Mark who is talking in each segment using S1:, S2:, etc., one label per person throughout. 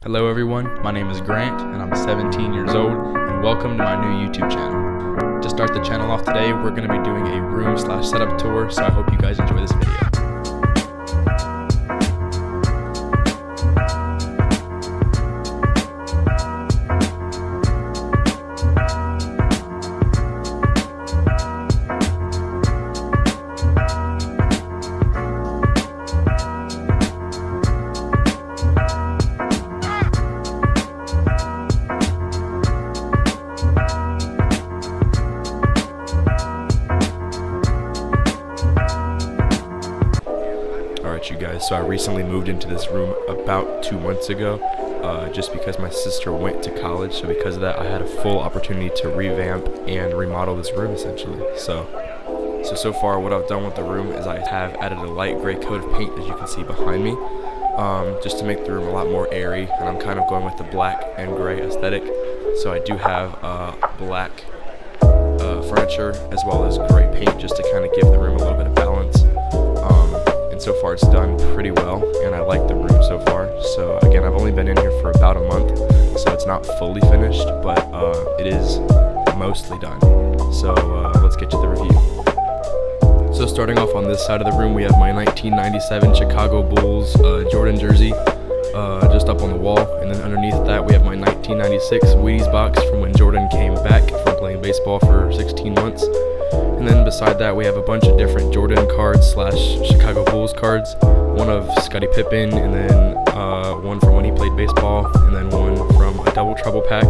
S1: Hello everyone, my name is Grant and I'm 17 years old and welcome to my new YouTube channel. To start the channel off today, we're going to be doing a room/setup tour, so I hope you guys enjoy this video. You guys, so I recently moved into this room about 2 months ago, just because my sister went to college. So because of that, I had a full opportunity to revamp and remodel this room essentially. So far what I've done with the room is I have added a light gray coat of paint, as you can see behind me, just to make the room a lot more airy, and I'm kind of going with the black and gray aesthetic. So I do have black furniture as well as gray paint, just to kind of give the room a little bit of balance. And so far it's done pretty well, and I like the room so far. So again, I've only been in here for about a month, so it's not fully finished, but it is mostly done. So let's get to the review. So starting off on this side of the room, we have my 1997 Chicago Bulls Jordan jersey just up on the wall, and then underneath that we have my 1996 Wheaties box from when Jordan came back from playing baseball for 16 months. And then beside that we have a bunch of different Jordan cards / Chicago Bulls cards, one of Scottie Pippen, and then one from when he played baseball, and then one from a Double Trouble pack.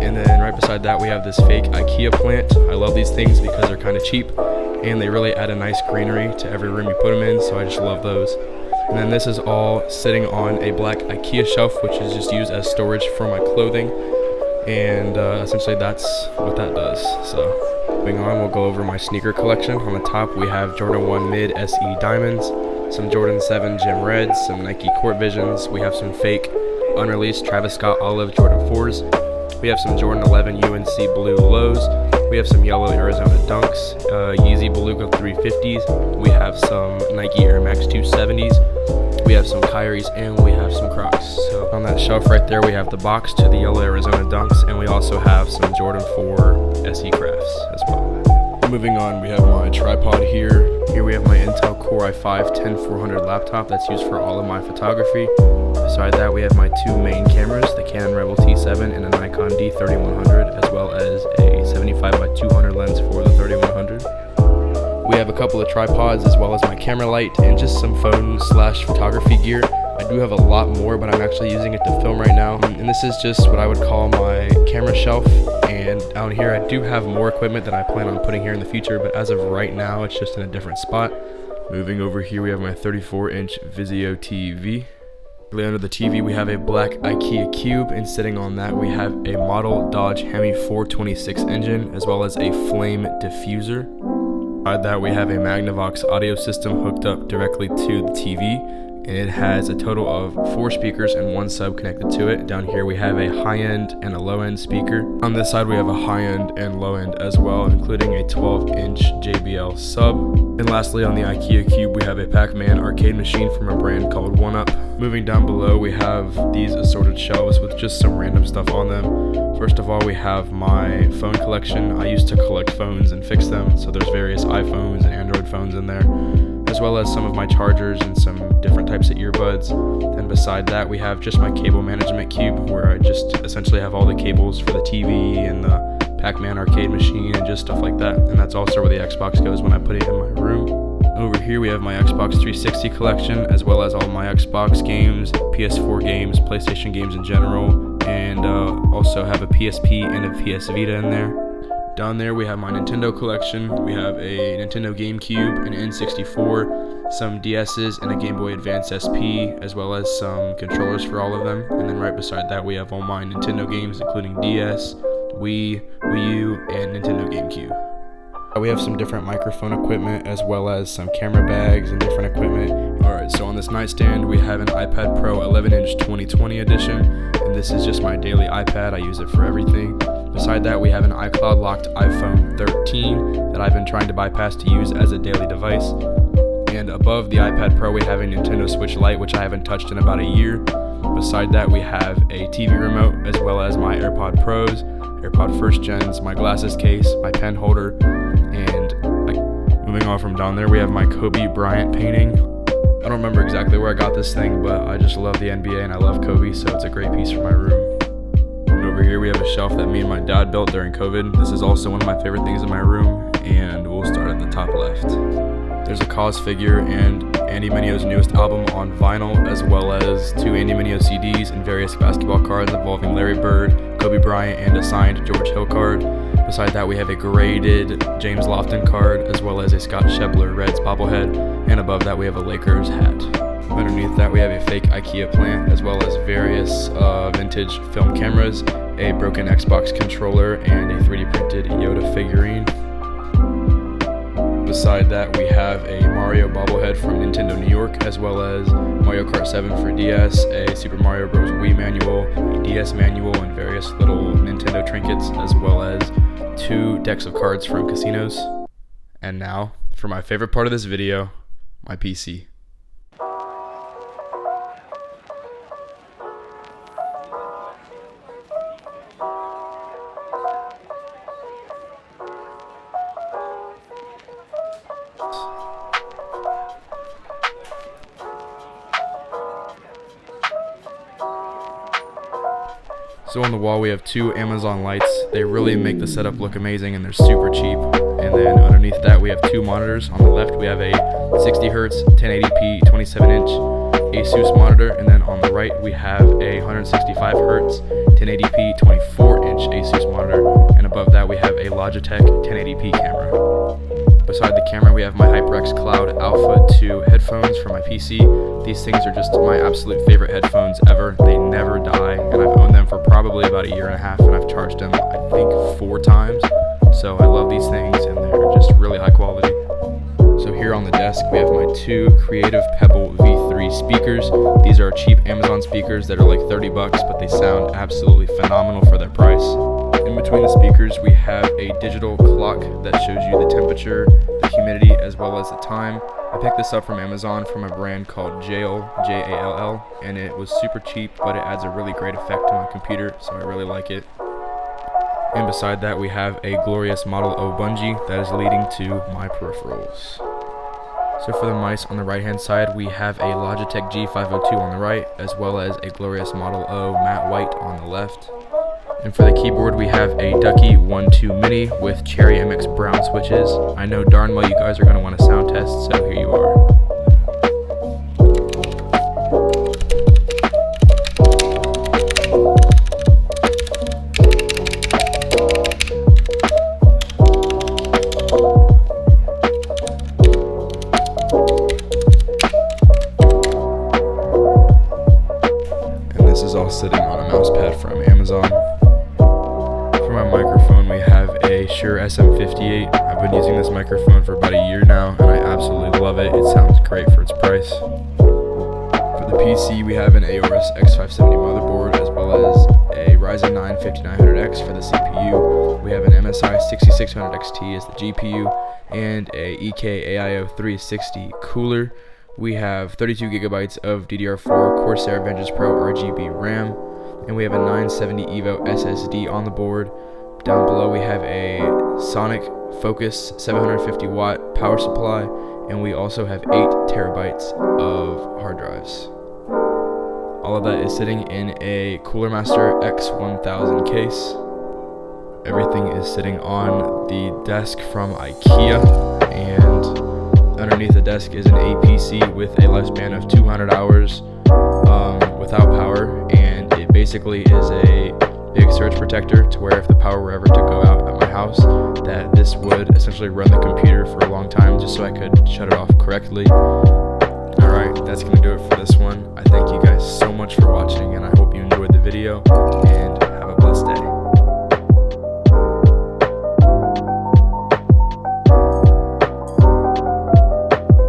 S1: And then right beside that we have this fake IKEA plant. I love these things because they're kind of cheap and they really add a nice greenery to every room you put them in, so I just love those. And then this is all sitting on a black IKEA shelf, which is just used as storage for my clothing, and essentially that's what that does. So moving on, we'll go over my sneaker collection. On the top we have Jordan 1 Mid SE Diamonds, some Jordan 7 Gem Reds, some Nike Court Visions. We have some fake unreleased Travis Scott Olive Jordan 4s. We have some Jordan 11 UNC Blue Lows. We have some yellow Arizona Dunks, Yeezy Beluga 350s. We have some Nike Air Max 270s. We have some Kyrie's, and we have some Crocs. So on that shelf right there we have the box to the yellow Arizona Dunks, and we also have some Jordan 4 SE Crafts as well. Moving on, we have my tripod here. Here we have my Intel Core i5-10400 laptop that's used for all of my photography. Beside that we have my two main cameras, the Canon Rebel T7 and a Nikon D3100, as well as a 75x200 lens for the 3100. We have a couple of tripods as well as my camera light and just some phone / photography gear. I do have a lot more, but I'm actually using it to film right now. And this is just what I would call my camera shelf. And down here I do have more equipment that I plan on putting here in the future, but as of right now it's just in a different spot. Moving over here we have my 34-inch Vizio TV. Under the TV we have a black IKEA cube, and sitting on that we have a model Dodge Hemi 426 engine as well as a flame diffuser. Beside that we have a Magnavox audio system hooked up directly to the TV, and it has a total of 4 speakers and 1 sub connected to it. Down here we have a high-end and a low-end speaker. On this side we have a high-end and low-end as well, including a 12-inch JBL sub. And lastly, on the IKEA cube we have a Pac-Man arcade machine from a brand called 1UP. Moving down below we have these assorted shelves with just some random stuff on them. First of all, we have my phone collection. I used to collect phones and fix them, so there's various iPhones and Android phones in there, as well as some of my chargers and some different types of earbuds. And beside that we have just my cable management cube, where I just essentially have all the cables for the TV and the Pac-Man arcade machine and just stuff like that. And that's also where the Xbox goes when I put it in my room. Over here we have my Xbox 360 collection, as well as all my Xbox games, PS4 games, PlayStation games in general, and also have a PSP and a PS Vita in there. Down there we have my Nintendo collection. We have a Nintendo GameCube, an N64, some DS's, and a Game Boy Advance SP, as well as some controllers for all of them. And then right beside that we have all my Nintendo games, including DS, Wii, Wii U, and Nintendo GameCube. We have some different microphone equipment as well as some camera bags and different equipment. Alright, so on this nightstand we have an iPad Pro 11-inch 2020 edition, and this is just my daily iPad. I use it for everything. Beside that we have an iCloud locked iPhone 13 that I've been trying to bypass to use as a daily device. And above the iPad Pro we have a Nintendo Switch Lite, which I haven't touched in about a year. Beside that, we have a TV remote, as well as my AirPod Pros, AirPod First Gens, my glasses case, my pen holder, and moving on from down there, we have my Kobe Bryant painting. I don't remember exactly where I got this thing, but I just love the NBA and I love Kobe, so it's a great piece for my room. And over here we have a shelf that me and my dad built during COVID. This is also one of my favorite things in my room, and we'll start at the top left. There's a Cause figure and Andy Mineo's newest album on vinyl, as well as 2 Andy Mineo CDs and various basketball cards involving Larry Bird, Kobe Bryant, and a signed George Hill card. Beside that, we have a graded James Lofton card, as well as a Scott Schebler Reds bobblehead, and above that we have a Lakers hat. Underneath that, we have a fake IKEA plant, as well as various vintage film cameras, a broken Xbox controller, and a 3D printed Yoda figurine. Beside that, we have a Mario bobblehead from Nintendo New York, as well as Mario Kart 7 for DS, a Super Mario Bros. Wii manual, a DS manual, and various little Nintendo trinkets, as well as 2 decks of cards from casinos. And now, for my favorite part of this video, my PC. So on the wall we have 2 Amazon lights. They really make the setup look amazing and they're super cheap. And then underneath that we have 2 monitors. On the left we have a 60Hz 1080p 27-inch Asus monitor, and then on the right we have a 165Hz 1080p 24-inch Asus monitor, and above that we have a Logitech 1080p camera. Beside the camera we have my HyperX Cloud Alpha 2 headphones for my PC. These things are just my absolute favorite headphones ever. They never die, and I've owned them for probably about 1.5 years, and I've charged them I think 4 times. So I love these things and they're just really high quality. So here on the desk we have my 2 Creative Pebble V3 speakers. These are cheap Amazon speakers that are like $30, but they sound absolutely phenomenal for their price. In between the speakers we have a digital clock that shows you the temperature, the humidity, as well as the time. I picked this up from Amazon from a brand called Jall, J-A-L-L, and it was super cheap, but it adds a really great effect to my computer, so I really like it. And beside that we have a glorious Model O bungee that is leading to my peripherals. So for the mice on the right hand side we have a Logitech G502 on the right, as well as a glorious Model O matte white on the left. And for the keyboard we have a Ducky 1-2 Mini with Cherry MX brown switches. I know darn well you guys are going to want a sound test, so here you are. And this is all sitting on a mouse pad from Amazon. For my microphone we have a Shure SM58. I've been using this microphone for about 1 year now and I absolutely love it. It sounds great for its price. For the PC we have an Aorus X570 motherboard, as well as a Ryzen 9 5900X for the CPU. We have an MSI 6600 XT as the GPU, and a EK AIO 360 cooler. We have 32 gigabytes of DDR4 Corsair Vengeance Pro RGB RAM, and we have a 970 EVO SSD on the board. Down below we have a Sonic Focus 750 watt power supply, and we also have 8 terabytes of hard drives. All of that is sitting in a Cooler Master X1000 case. Everything is sitting on the desk from IKEA, and underneath the desk is an APC with a lifespan of 200 hours without power, and it basically is a big surge protector to where if the power were ever to go out at my house, that this would essentially run the computer for a long time just so I could shut it off correctly. Alright, that's going to do it for this one. I thank you guys so much for watching, and I hope you enjoyed the video.